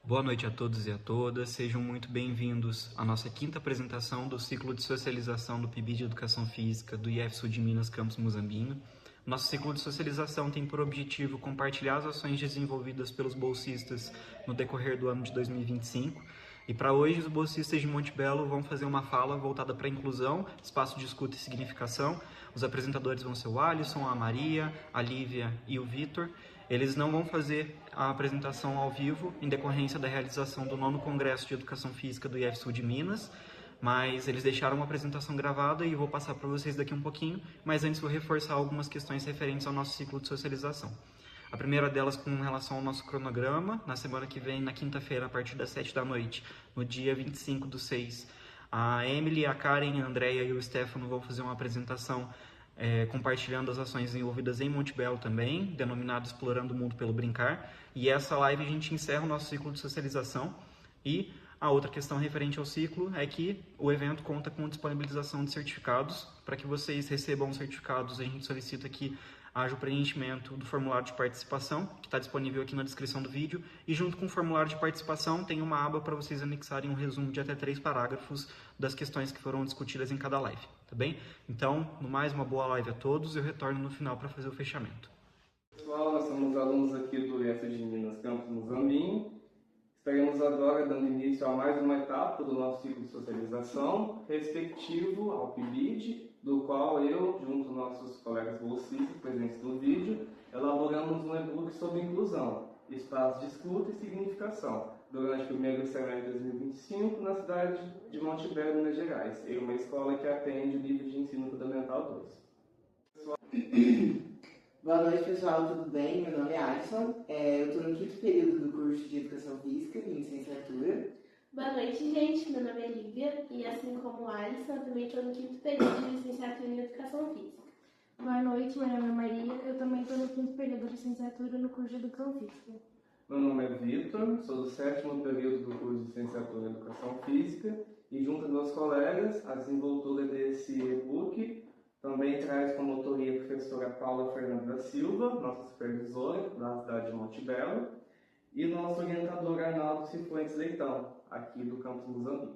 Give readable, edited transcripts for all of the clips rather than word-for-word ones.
Boa noite a todos e a todas, sejam muito bem-vindos à nossa quinta apresentação do ciclo de socialização do PIB de Educação Física do IF Sul de Minas, Campus Muzambinho. Nosso ciclo de socialização tem por objetivo compartilhar as ações desenvolvidas pelos bolsistas no decorrer do ano de 2025. E para hoje, os bolsistas de Monte Belo vão fazer uma fala voltada para a inclusão, espaço de escuta e significação. Os apresentadores vão ser o Alisson, a Maria, a Lívia e o Vitor. Eles não vão fazer a apresentação ao vivo, em decorrência da realização do 9º Congresso de Educação Física do IF Sul de Minas, mas eles deixaram uma apresentação gravada e vou passar para vocês daqui um pouquinho, mas antes vou reforçar algumas questões referentes ao nosso ciclo de socialização. A primeira delas com relação ao nosso cronograma, na semana que vem, na quinta-feira, a partir das 7 da noite, no dia 25/6, a Emily, a Karen, a Andrea e o Stefano vão fazer uma apresentação compartilhando as ações desenvolvidas em Monte Belo também, denominado Explorando o Mundo pelo Brincar. E essa live a gente encerra o nosso ciclo de socialização. E a outra questão referente ao ciclo é que o evento conta com disponibilização de certificados. Para que vocês recebam os certificados, a gente solicita que haja o preenchimento do formulário de participação, que está disponível aqui na descrição do vídeo, e junto com o formulário de participação tem uma aba para vocês anexarem um resumo de até 3 parágrafos das questões que foram discutidas em cada live, tá bem? Então, no mais, uma boa live a todos, eu retorno no final para fazer o fechamento. Pessoal, nós somos alunos aqui do IF de Minas, Campus Muzambinho. Estaremos agora dando início a mais uma etapa do nosso ciclo de socialização, respectivo ao PIBID, do qual eu, junto com nossos colegas bolsistas presentes no vídeo, elaboramos um e-book sobre inclusão, espaço de escuta e significação, durante o primeiro semestre de 2025, na cidade de Monte Belo, Minas Gerais, em uma escola que atende o nível de ensino fundamental 2. Boa noite, pessoal, tudo bem? Meu nome é Alisson, eu estou no 5º período do curso de Educação Física em licenciatura. Boa noite, gente. Meu nome é Lívia e, assim como o Alisson, eu também estou no 5º período de licenciatura em Educação Física. Boa noite, meu nome é Maria, eu também estou no 5º período de licenciatura no curso de Educação Física. Meu nome é Vitor, sou do 7º período do curso de licenciatura em Educação Física e, junto aos meus colegas, a desenvoltura desse e-book também traz como autoria a professora Paula Fernanda da Silva, nossa supervisora da cidade de Monte Belo, e nosso orientador Arnaldo Cifuentes Leitão, aqui do Campus Muzambinho.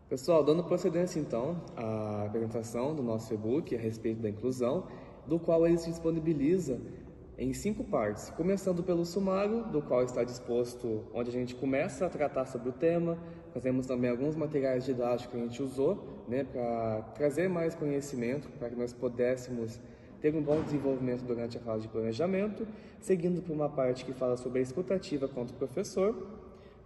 Pessoal, dando procedência então à apresentação do nosso e-book a respeito da inclusão, do qual ele se disponibiliza em 5 partes, começando pelo sumário, do qual está disposto, onde a gente começa a tratar sobre o tema. Fazemos também alguns materiais didáticos que a gente usou, para trazer mais conhecimento, para que nós pudéssemos ter um bom desenvolvimento durante a fase de planejamento, seguindo por uma parte que fala sobre a escutativa contra o professor,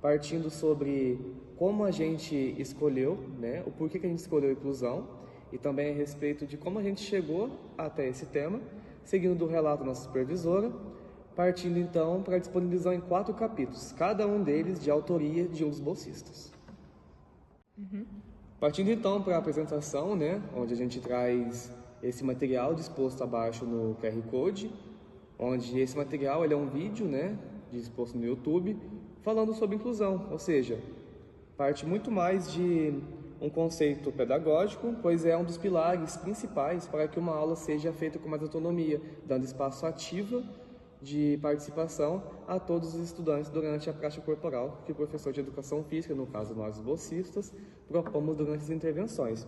partindo sobre como a gente escolheu, o porquê que a gente escolheu a inclusão, e também a respeito de como a gente chegou até esse tema, seguindo do relato da nossa supervisora, partindo então para a disponibilização em 4 capítulos, cada um deles de autoria de um dos bolsistas. Partindo então para a apresentação, onde a gente traz esse material disposto abaixo no QR Code, onde esse material ele é um vídeo disposto no YouTube, falando sobre inclusão, ou seja, parte muito mais de um conceito pedagógico, pois é um dos pilares principais para que uma aula seja feita com mais autonomia, dando espaço ativo de participação a todos os estudantes durante a prática corporal que o professor de Educação Física, no caso nós bolsistas, propomos durante as intervenções.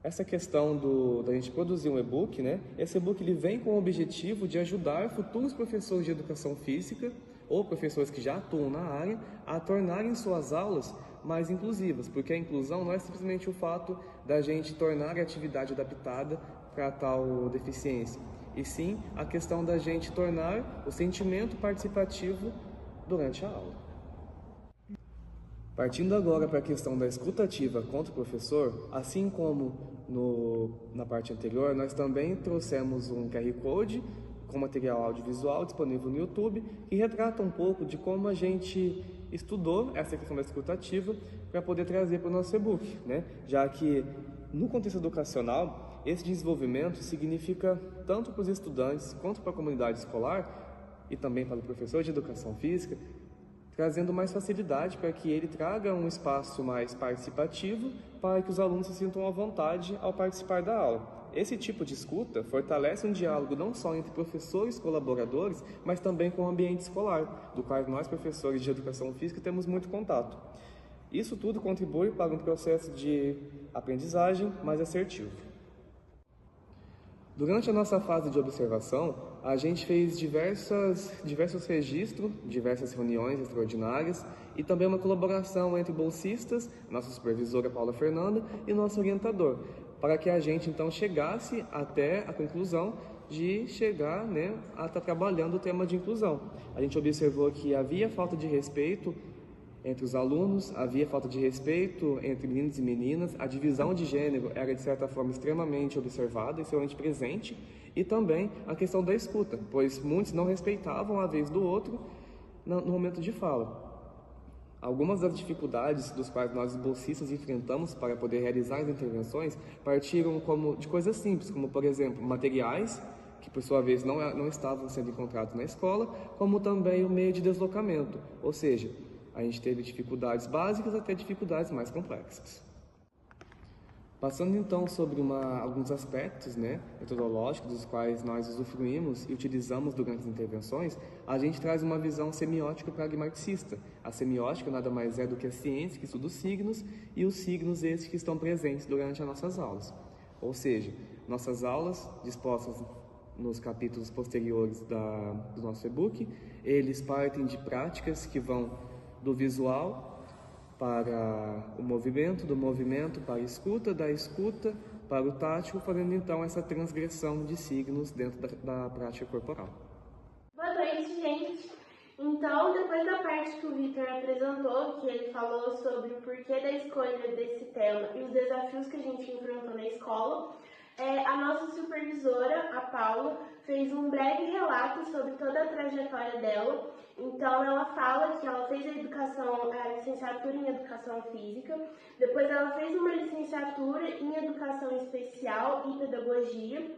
Essa questão da gente produzir um e-book, esse e-book ele vem com o objetivo de ajudar futuros professores de Educação Física ou professores que já atuam na área a tornarem suas aulas mais inclusivas, porque a inclusão não é simplesmente o fato da gente tornar a atividade adaptada para tal deficiência, e sim a questão da gente tornar o sentimento participativo durante a aula. Partindo agora para a questão da escutativa contra o professor, assim como na parte anterior, nós também trouxemos um QR Code com material audiovisual disponível no YouTube, que retrata um pouco de como a gente estudou essa questão da escutativa para poder trazer para o nosso e-book, já que no contexto educacional, esse desenvolvimento significa tanto para os estudantes quanto para a comunidade escolar e também para o professor de Educação Física, trazendo mais facilidade para que ele traga um espaço mais participativo para que os alunos se sintam à vontade ao participar da aula. esse tipo de escuta fortalece um diálogo não só entre professores e colaboradores, mas também com o ambiente escolar, do qual nós, professores de educação física, temos muito contato. Isso tudo contribui para um processo de aprendizagem mais assertivo. Durante a nossa fase de observação, a gente fez diversos registros, diversas reuniões extraordinárias e também uma colaboração entre bolsistas, nossa supervisora Paula Fernanda e nosso orientador, para que a gente então chegasse até a conclusão de chegar a estar trabalhando o tema de inclusão. A gente observou que havia falta de respeito entre os alunos, havia falta de respeito entre meninos e meninas, a divisão de gênero era de certa forma extremamente observada, extremamente presente, e também a questão da escuta, pois muitos não respeitavam a vez do outro no momento de fala. Algumas das dificuldades dos quais nós bolsistas enfrentamos para poder realizar as intervenções partiram de coisas simples, como por exemplo materiais, que por sua vez não estavam sendo encontrados na escola, como também o meio de deslocamento, ou seja, a gente teve dificuldades básicas até dificuldades mais complexas. Passando então sobre alguns aspectos metodológicos dos quais nós usufruímos e utilizamos durante as intervenções, a gente traz uma visão semiótica pragmaticista. A semiótica nada mais é do que a ciência que estuda os signos e os signos esses que estão presentes durante as nossas aulas. Ou seja, nossas aulas dispostas nos capítulos posteriores do nosso e-book, eles partem de práticas que vão do visual para o movimento, do movimento para a escuta, da escuta para o tátil, fazendo então essa transgressão de signos dentro da prática corporal. Boa noite, gente! Então, depois da parte que o Vitor apresentou, que ele falou sobre o porquê da escolha desse tema e os desafios que a gente enfrentou na escola, a nossa supervisora, a Paula, fez um breve relato sobre toda a trajetória dela. Então, ela fala que ela fez a licenciatura em Educação Física, depois ela fez uma licenciatura em Educação Especial e Pedagogia,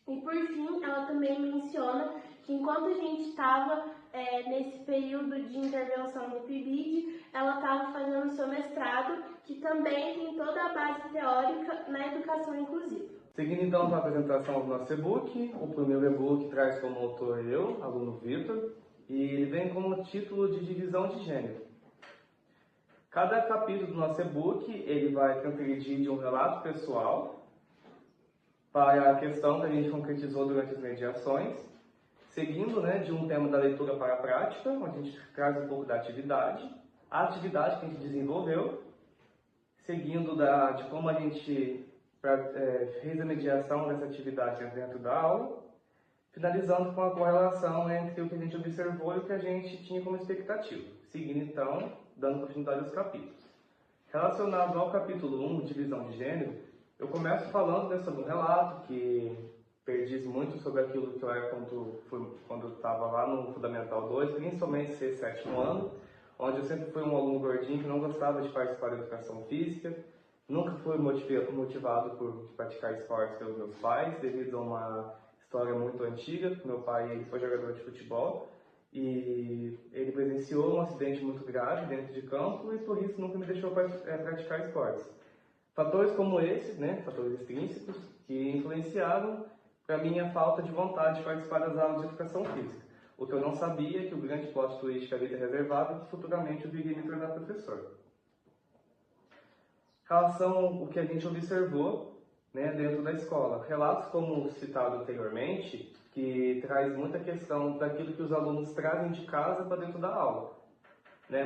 e por fim, ela também menciona que enquanto a gente estava nesse período de intervenção no PIBID, ela estava fazendo seu mestrado, que também tem toda a base teórica na educação inclusiva. Seguindo então com a apresentação do nosso e-book, o primeiro e-book traz como autor eu, aluno Vitor, e ele vem como título de divisão de gênero. Cada capítulo do nosso e-book ele vai transgredir de um relato pessoal para a questão que a gente concretizou durante as mediações, seguindo de um tema da leitura para a prática, onde a gente traz um pouco da atividade, a atividade que a gente desenvolveu, seguindo de como a gente fez a mediação dessa atividade dentro da aula, finalizando com a correlação entre o que a gente observou e o que a gente tinha como expectativa, seguindo então, dando continuidade aos capítulos. Relacionado ao capítulo 1, divisão de gênero, eu começo falando sobre um relato que perdiz muito sobre aquilo que eu era quando eu estava lá no Fundamental 2, principalmente ser sétimo ano, onde eu sempre fui um aluno gordinho que não gostava de participar da educação física, nunca fui motivado por praticar esportes pelos meus pais, devido a uma história muito antiga. Meu pai ele foi jogador de futebol e ele presenciou um acidente muito grave dentro de campo e por isso nunca me deixou praticar esportes. Fatores como esse, fatores extrínsecos, que influenciaram para mim a falta de vontade de participar das aulas de educação física. O que eu não sabia é que o grande plot twist que a vida reservava é que futuramente eu viria me tornar professor. Em relação ao que a gente observou dentro da escola, relatos como citado anteriormente, que traz muita questão daquilo que os alunos trazem de casa para dentro da aula.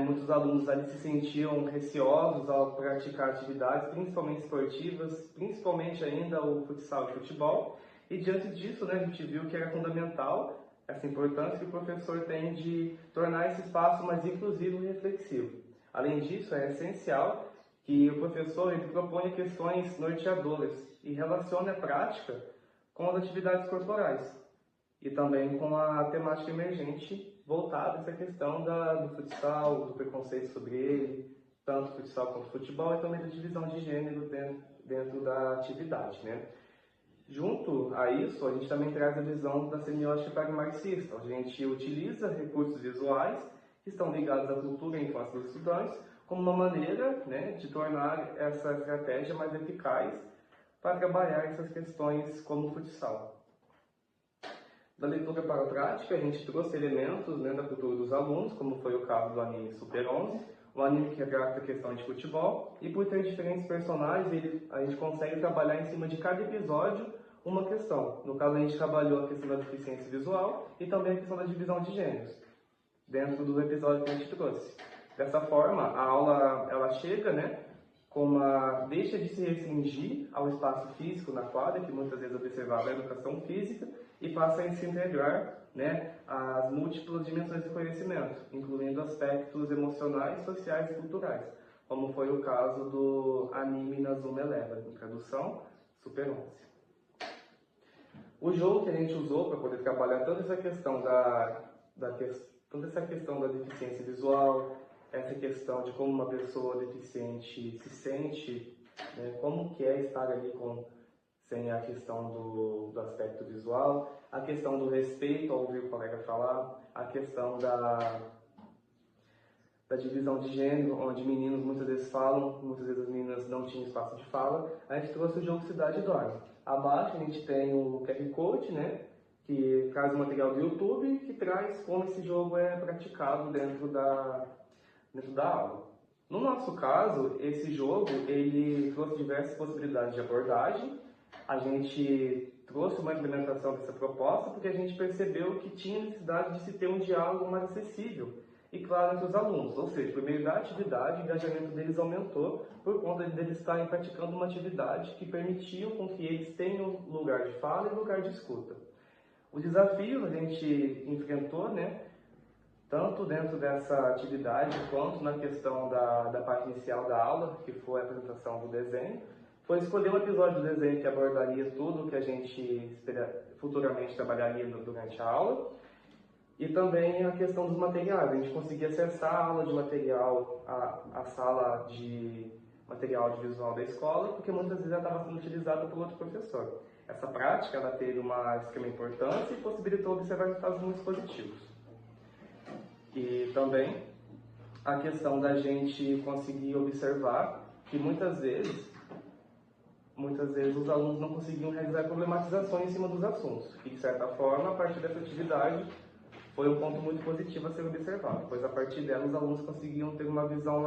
Muitos alunos ali se sentiam receosos ao praticar atividades, principalmente esportivas, principalmente ainda o futsal e futebol, e diante disso a gente viu que era fundamental essa importância que o professor tem de tornar esse espaço mais inclusivo e reflexivo. Além disso, é essencial que o professor ele proponha questões norteadoras e relacione a prática com as atividades corporais e também com a temática emergente voltada a essa questão do futsal, do preconceito sobre ele, tanto futsal quanto futebol, e também da divisão de gênero dentro da atividade. Junto a isso, a gente também traz a visão da semiótica pragmaticista, onde a gente utiliza recursos visuais que estão ligados à cultura e infância dos estudantes como uma maneira de tornar essa estratégia mais eficaz para trabalhar essas questões como futsal. Da leitura para a prática, a gente trouxe elementos, né, da cultura dos alunos, como foi o caso do anime Super 11, um anime que retrata a questão de futebol, e por ter diferentes personagens, a gente consegue trabalhar em cima de cada episódio uma questão. No caso, a gente trabalhou a questão da deficiência visual e também a questão da divisão de gêneros, dentro do episódio que a gente trouxe. Dessa forma, a aula ela chega, né, deixa de se restringir ao espaço físico na quadra, que muitas vezes observava a educação física, e passa a se integrar, né, as múltiplas dimensões do conhecimento, incluindo aspectos emocionais, sociais e culturais, como foi o caso do anime Inazuma Eleven, em tradução, Super 11. O jogo que a gente usou para poder trabalhar toda essa questão toda essa questão da deficiência visual, essa questão de como uma pessoa deficiente se sente, né, como que é estar ali sem a questão do aspecto visual, a questão do respeito ao ouvir o colega falar, a questão da divisão de gênero, onde meninos muitas vezes falam, muitas vezes as meninas não tinham espaço de fala. A gente trouxe o jogo Cidade Dorme. Abaixo a gente tem o QR Code, né, que traz o material do YouTube, que traz como esse jogo é praticado dentro da aula. No nosso caso, esse jogo ele trouxe diversas possibilidades de abordagem. A gente trouxe uma implementação dessa proposta porque a gente percebeu que tinha necessidade de se ter um diálogo mais acessível e claro entre os alunos, ou seja, por meio da atividade, o engajamento deles aumentou por conta deles estarem praticando uma atividade que permitia com que eles tenham lugar de fala e lugar de escuta. O desafio a gente enfrentou, né, tanto dentro dessa atividade quanto na questão da parte inicial da aula, que foi a apresentação do desenho, foi escolher um episódio do desenho que abordaria tudo o que a gente futuramente trabalharia durante a aula, e também a questão dos materiais. A gente conseguia acessar a aula de material, a sala de material audiovisual da escola, porque muitas vezes ela estava sendo utilizada por outro professor. Essa prática ela teve uma extrema importância e possibilitou observar resultados muito positivos. E também a questão da gente conseguir observar que muitas vezes os alunos não conseguiam realizar problematizações em cima dos assuntos. E, de certa forma, a partir dessa atividade, foi um ponto muito positivo a ser observado, pois a partir dela os alunos conseguiam ter uma visão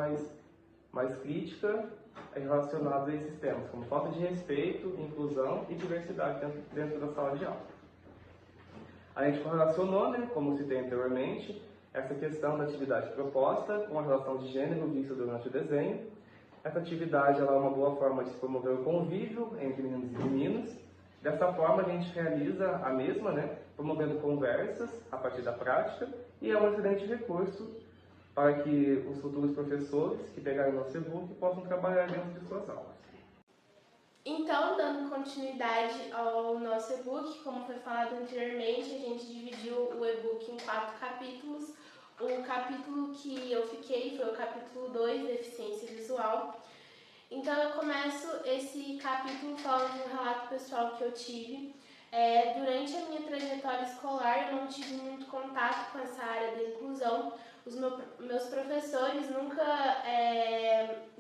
mais crítica relacionada a esses temas, como falta de respeito, inclusão e diversidade dentro da sala de aula. A gente correlacionou, né, como citei anteriormente, essa questão da atividade proposta com a relação de gênero vista durante o desenho. Essa atividade ela é uma boa forma de se promover o convívio entre meninos e meninas. Dessa forma, a gente realiza a mesma, né, promovendo conversas a partir da prática, e é um excelente recurso para que os futuros professores que pegarem o nosso e-book possam trabalhar dentro de suas aulas. Então, dando continuidade ao nosso e-book, como foi falado anteriormente, a gente dividiu o e-book em 4 capítulos. O capítulo que eu fiquei foi o capítulo 2, Deficiência Visual. Então, eu começo esse capítulo falando de um relato pessoal que eu tive. Durante a minha trajetória escolar, eu não tive muito contato com essa área da inclusão. Os meus professores nunca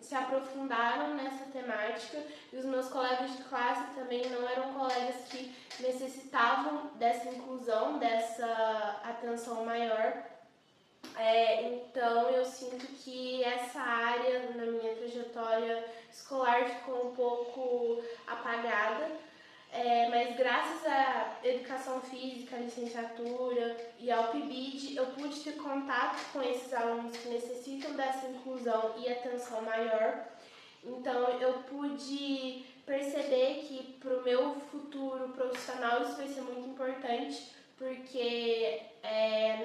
se aprofundaram nessa temática e os meus colegas de classe também não eram colegas que necessitavam dessa inclusão, dessa atenção maior. Então eu sinto que essa área na minha trajetória escolar ficou um pouco apagada. Mas graças à educação física, à licenciatura e ao PIBID, eu pude ter contato com esses alunos que necessitam dessa inclusão e atenção maior. Então eu pude perceber que para o meu futuro profissional isso vai ser muito importante, porque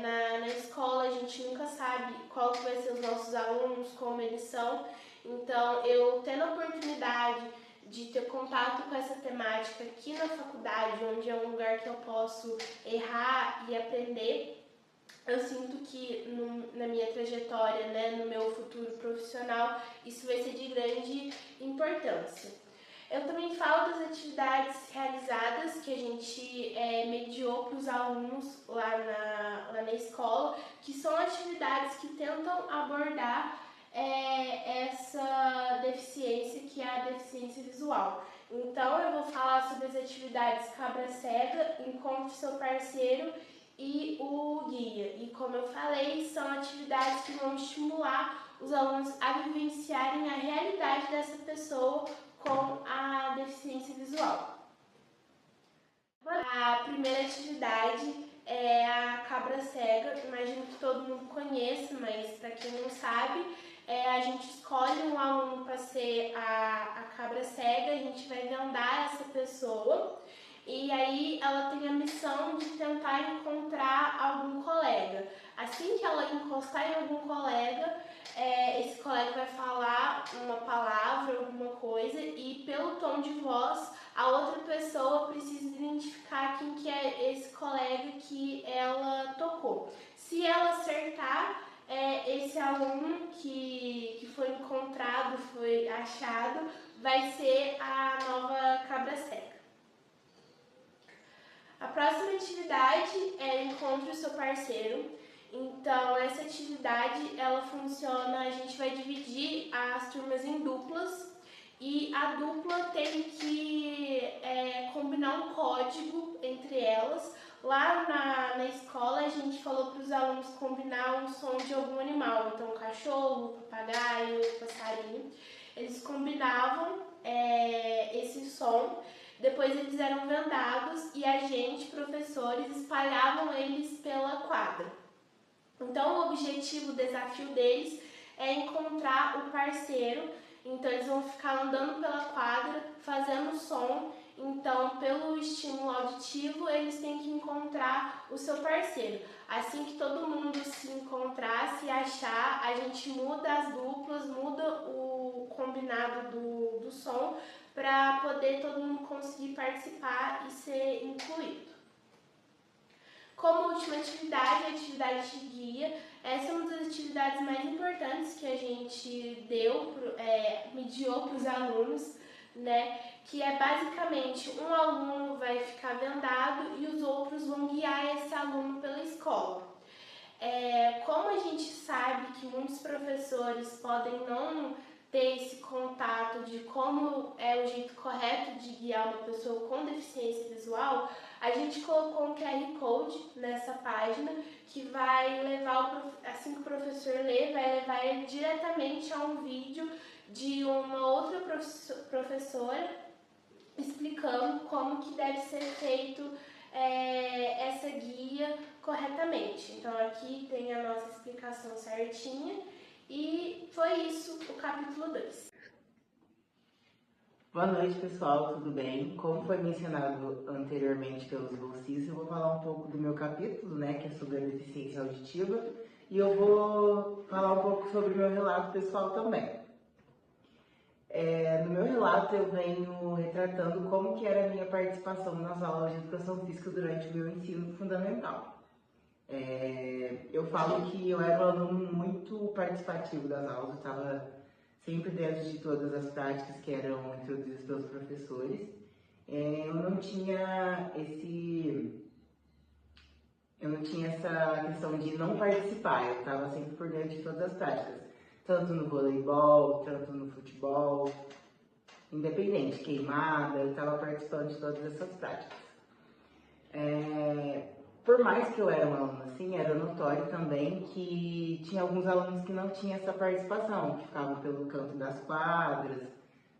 na escola a gente nunca sabe qual que vai ser os nossos alunos, como eles são. Então eu tendo a oportunidade de ter contato com essa temática aqui na faculdade, onde é um lugar que eu posso errar e aprender, eu sinto que na minha trajetória, né, no meu futuro profissional, isso vai ser de grande importância. Eu também falo das atividades realizadas que a gente mediou para os alunos lá na escola, que são atividades que tentam abordar essa deficiência, que é a deficiência visual. Então, eu vou falar sobre as atividades Cabra Cega, Encontre Seu Parceiro e o Guia. E como eu falei, são atividades que vão estimular os alunos a vivenciarem a realidade dessa pessoa com a deficiência visual. A primeira atividade é a Cabra Cega. Imagino que todo mundo conheça, mas para quem não sabe, a gente escolhe um aluno para ser a cabra cega, a gente vai vendar essa pessoa e aí ela tem a missão de tentar encontrar algum colega. Assim que ela encostar em algum colega, esse colega vai falar uma palavra, alguma coisa, e pelo tom de voz, a outra pessoa precisa identificar quem que é esse colega que ela tocou. Se ela acertar, esse aluno que foi encontrado, foi achado, vai ser a nova cabra cega. A próxima atividade é Encontre o Seu Parceiro. Então, essa atividade, ela funciona, a gente vai dividir as turmas em duplas e a dupla tem que combinar um código entre elas. Lá na escola, a gente falou para os alunos combinar um som de algum animal, então cachorro, papagaio, passarinho. Eles combinavam esse som, depois eles eram vendados e a gente, professores, espalhavam eles pela quadra. Então, o objetivo, o desafio deles é encontrar o parceiro. Então, eles vão ficar andando pela quadra, fazendo som. Então, pelo estímulo auditivo, eles têm que encontrar o seu parceiro. Assim que todo mundo se encontrar, se achar, a gente muda as duplas, muda o combinado do som para poder todo mundo conseguir participar e ser incluído. Como última atividade, a atividade de guia. Essa é uma das atividades mais importantes que a gente mediou para os alunos, né? Que é basicamente um aluno vai ficar vendado e os outros vão guiar esse aluno pela escola. Como a gente sabe que muitos professores podem não ter esse contato de como é o jeito correto de guiar uma pessoa com deficiência visual, a gente colocou um QR Code nessa página que vai levar, assim que o professor lê, vai levar ele diretamente a um vídeo de uma outra professora explicando como que deve ser feito essa guia corretamente. Então aqui tem a nossa explicação certinha e foi isso o capítulo 2. Boa noite, pessoal, tudo bem? Como foi mencionado anteriormente pelos bolsistas, eu vou falar um pouco do meu capítulo, né, que é sobre a deficiência auditiva, e eu vou falar um pouco sobre o meu relato pessoal também. No meu relato eu venho retratando como que era a minha participação nas aulas de educação física durante o meu ensino fundamental. Eu falo que eu era um aluno muito participativo das aulas, eu estava sempre dentro de todas as práticas que eram introduzidas pelos professores. Eu não tinha essa questão de não participar, eu estava sempre por dentro de todas as práticas, tanto no voleibol, tanto no futebol, independente, queimada, eu estava participando de todas essas práticas. Por mais que eu era um aluno assim, era notório também que tinha alguns alunos que não tinham essa participação, que ficavam pelo canto das quadras,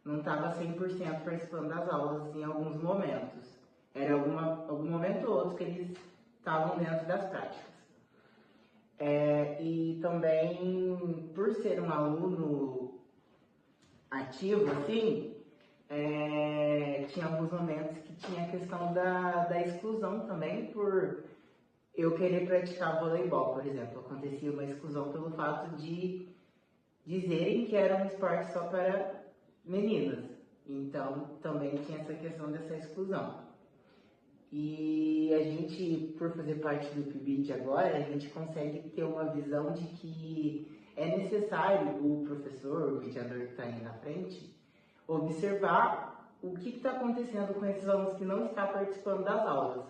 não estava 100% participando das aulas em alguns momentos. Era algum momento ou outro que eles estavam dentro das práticas. E também, por ser um aluno ativo, assim, tinha alguns momentos que tinha a questão da exclusão também, por eu querer praticar voleibol, por exemplo. Acontecia uma exclusão pelo fato de dizerem que era um esporte só para meninas. Então, também tinha essa questão dessa exclusão. E a gente, por fazer parte do PIBID agora, a gente consegue ter uma visão de que é necessário o professor, o mediador que está aí na frente, observar o que está acontecendo com esses alunos que não estão participando das aulas.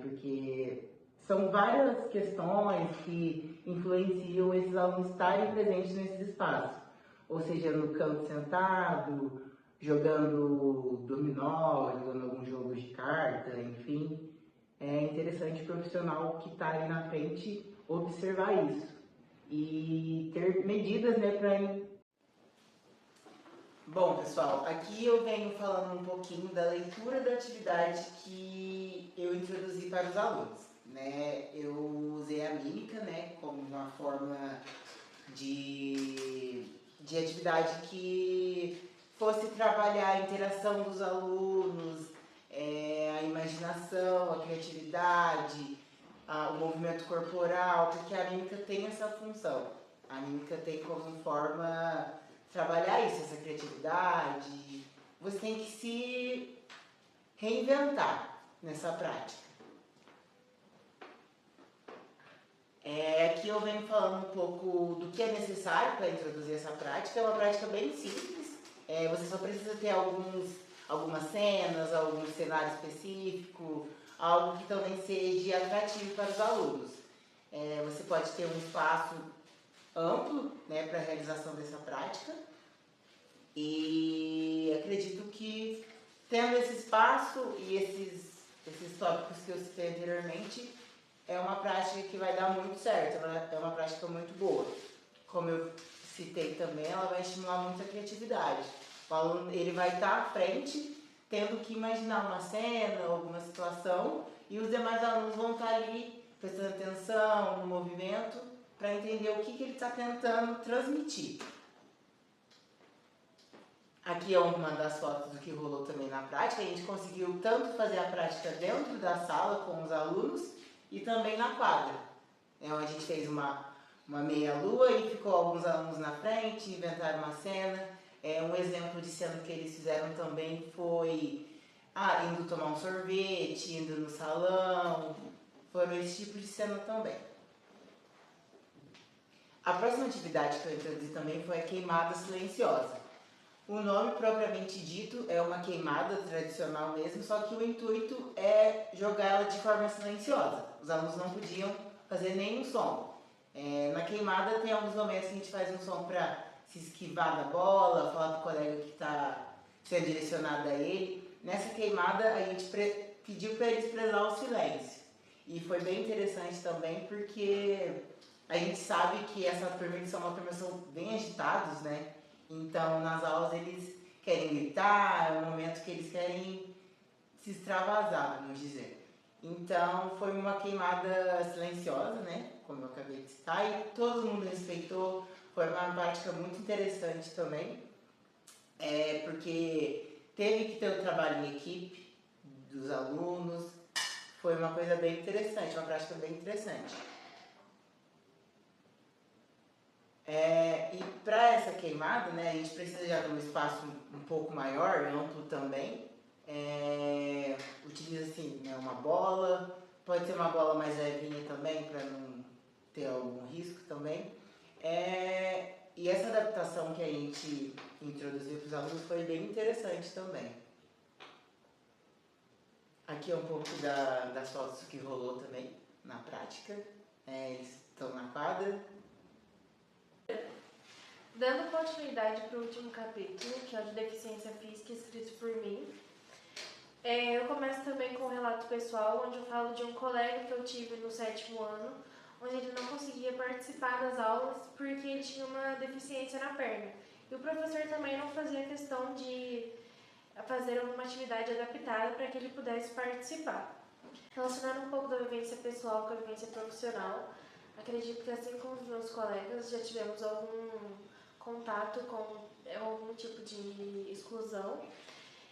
Porque São várias questões que influenciam esses alunos estarem presentes nesses espaços, ou seja, no canto sentado, jogando dominó, jogando algum jogo de carta, enfim. É interessante o profissional que está ali na frente observar isso e ter medidas, né, para... Bom, pessoal, aqui eu venho falando um pouquinho da leitura da atividade que eu introduzi para os alunos, né? Eu usei a mímica, né, como uma forma de atividade que fosse trabalhar a interação dos alunos, a imaginação, a criatividade, o movimento corporal, porque a mímica tem essa função. A mímica tem como forma trabalhar isso, essa criatividade. Você tem que se reinventar nessa prática. Aqui eu venho falando um pouco do que é necessário para introduzir essa prática. É uma prática bem simples. Você só precisa ter algumas cenas, algum cenário específico, algo que também seja atrativo para os alunos. Você pode ter um espaço amplo, né, para a realização dessa prática, e acredito que tendo esse espaço e esses tópicos que eu citei anteriormente, é uma prática que vai dar muito certo, é uma prática muito boa. Como eu citei também, ela vai estimular muito a criatividade. O aluno, ele vai estar à frente, tendo que imaginar uma cena, alguma situação, e os demais alunos vão estar ali prestando atenção no movimento para entender o que ele está tentando transmitir. Aqui é uma das fotos do que rolou também na prática. A gente conseguiu tanto fazer a prática dentro da sala com os alunos e também na quadra, onde a gente fez uma meia-lua e ficou alguns alunos na frente, inventaram uma cena. Um exemplo de cena que eles fizeram também foi indo tomar um sorvete, indo no salão. Foram esse tipo de cena também. A próxima atividade que eu introduzi também foi a queimada silenciosa. O nome propriamente dito é uma queimada tradicional mesmo, só que o intuito é jogar ela de forma silenciosa. Os alunos não podiam fazer nenhum som. Na queimada tem alguns momentos que a gente faz um som para se esquivar da bola, falar para o colega que está sendo direcionado a ele. Nessa queimada a gente pediu para eles prezar o silêncio. E foi bem interessante também porque a gente sabe que essa permissão é uma permissão bem agitados, né? Então nas aulas eles querem gritar, é um momento que eles querem se extravasar, vamos dizer. Então foi uma queimada silenciosa, né? Como eu acabei de citar, e todo mundo respeitou. Foi uma prática muito interessante também, porque teve que ter o trabalho em equipe dos alunos. Foi uma coisa bem interessante, uma prática bem interessante. E para essa queimada, né, a gente precisa já de um espaço um pouco maior, amplo também. Utiliza assim, né, uma bola, pode ser uma bola mais levinha também, para não ter algum risco também. E essa adaptação que a gente introduziu para os alunos foi bem interessante também. Aqui é um pouco das fotos que rolou também na prática. Eles estão na quadra. Dando continuidade para o último capítulo, que é o de deficiência física, escrito por mim, eu começo também com um relato pessoal, onde eu falo de um colega que eu tive no 7º ano, onde ele não conseguia participar das aulas porque ele tinha uma deficiência na perna. E o professor também não fazia questão de fazer alguma atividade adaptada para que ele pudesse participar. Relacionando um pouco da vivência pessoal com a vivência profissional, acredito que assim como os meus colegas já tivemos algum contato com algum tipo de exclusão.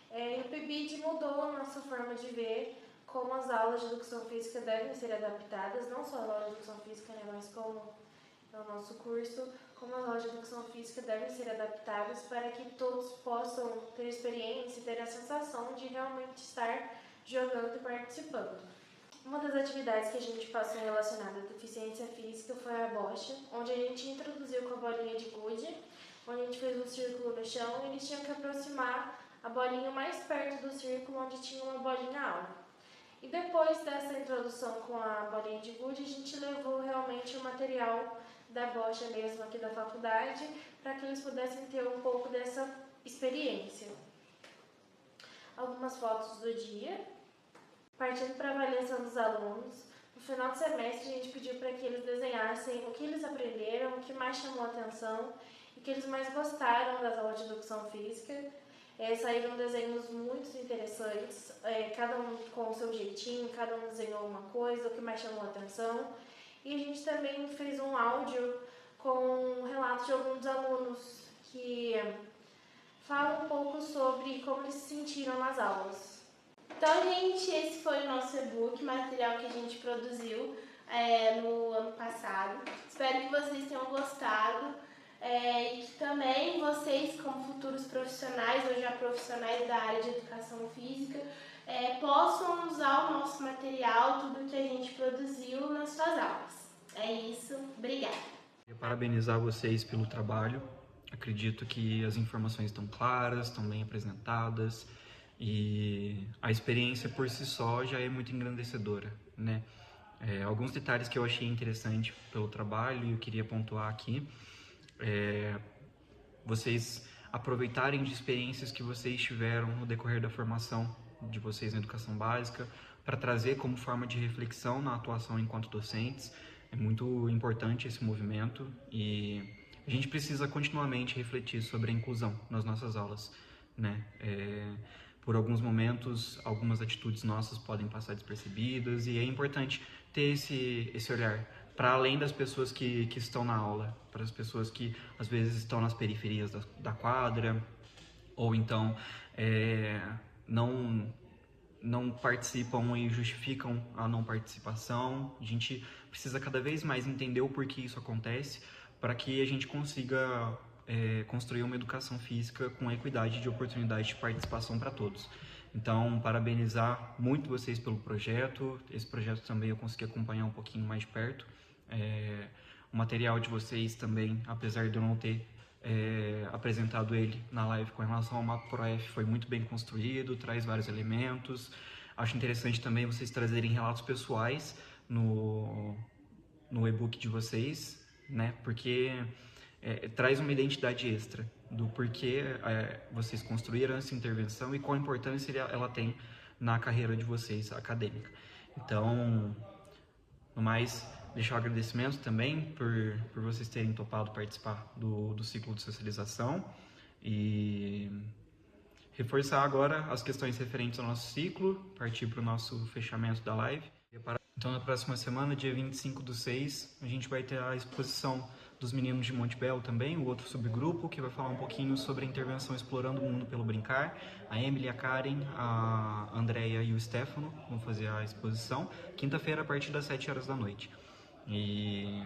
E o PIBID mudou a nossa forma de ver como as aulas de educação física devem ser adaptadas, não só as aulas de educação física, né, mas como é o nosso curso, como as aulas de educação física devem ser adaptadas para que todos possam ter experiência e ter a sensação de realmente estar jogando e participando. Uma das atividades que a gente passou relacionada à deficiência física foi a bocha, onde a gente introduziu com a bolinha de gude, onde a gente fez um círculo no chão e eles tinham que aproximar a bolinha mais perto do círculo onde tinha uma bolinha alta. E depois dessa introdução com a bolinha de gude, a gente levou realmente o material da bocha mesmo aqui da faculdade, para que eles pudessem ter um pouco dessa experiência. Algumas fotos do dia. Partindo para a avaliação dos alunos, no final do semestre a gente pediu para que eles desenhassem o que eles aprenderam, o que mais chamou a atenção e o que eles mais gostaram das aulas de educação física. Saíram desenhos muito interessantes, cada um com o seu jeitinho, cada um desenhou uma coisa, o que mais chamou a atenção. E a gente também fez um áudio com relatos de alguns alunos que falam um pouco sobre como eles se sentiram nas aulas. Então, gente, esse foi o nosso e-book, material que a gente produziu no ano passado. Espero que vocês tenham gostado e que também vocês, como futuros profissionais ou já profissionais da área de educação física, possam usar o nosso material, tudo que a gente produziu nas suas aulas. É isso, obrigada. Queria parabenizar vocês pelo trabalho. Acredito que as informações estão claras, estão bem apresentadas. E a experiência por si só já é muito engrandecedora, né? Alguns detalhes que eu achei interessante pelo trabalho e eu queria pontuar aqui vocês aproveitarem de experiências que vocês tiveram no decorrer da formação de vocês na educação básica para trazer como forma de reflexão na atuação enquanto docentes. É muito importante esse movimento e a gente precisa continuamente refletir sobre a inclusão nas nossas aulas, né? Por alguns momentos, algumas atitudes nossas podem passar despercebidas e é importante ter esse olhar para além das pessoas que estão na aula, para as pessoas que às vezes estão nas periferias da quadra ou então não participam e justificam a não participação. A gente precisa cada vez mais entender o porquê isso acontece para que a gente consiga construir uma educação física com equidade de oportunidade de participação para todos. Então, parabenizar muito vocês pelo projeto. Esse projeto também eu consegui acompanhar um pouquinho mais de perto. O material de vocês também, apesar de eu não ter apresentado ele na live com relação ao Mapa ProF, foi muito bem construído, traz vários elementos. Acho interessante também vocês trazerem relatos pessoais no e-book de vocês, né? Porque traz uma identidade extra do porquê vocês construíram essa intervenção e qual importância ela tem na carreira de vocês acadêmica. Então, no mais, deixar o agradecimento também por vocês terem topado participar do ciclo de socialização e reforçar agora as questões referentes ao nosso ciclo, partir para o nosso fechamento da live. Então, na próxima semana, dia 25/6, a gente vai ter a exposição dos meninos de Monte Belo também, o outro subgrupo, que vai falar um pouquinho sobre a intervenção Explorando o Mundo pelo Brincar. A Emily, a Karen, a Andrea e o Stefano vão fazer a exposição, quinta-feira, a partir das 7 horas da noite. E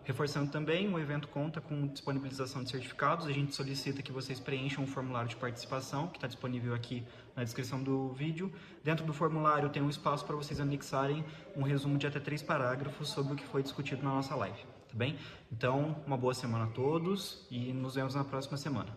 reforçando também, o evento conta com disponibilização de certificados. A gente solicita que vocês preencham um formulário de participação, que está disponível aqui na descrição do vídeo. Dentro do formulário tem um espaço para vocês anexarem um resumo de até 3 parágrafos sobre o que foi discutido na nossa live, tá bem? Então, uma boa semana a todos e nos vemos na próxima semana.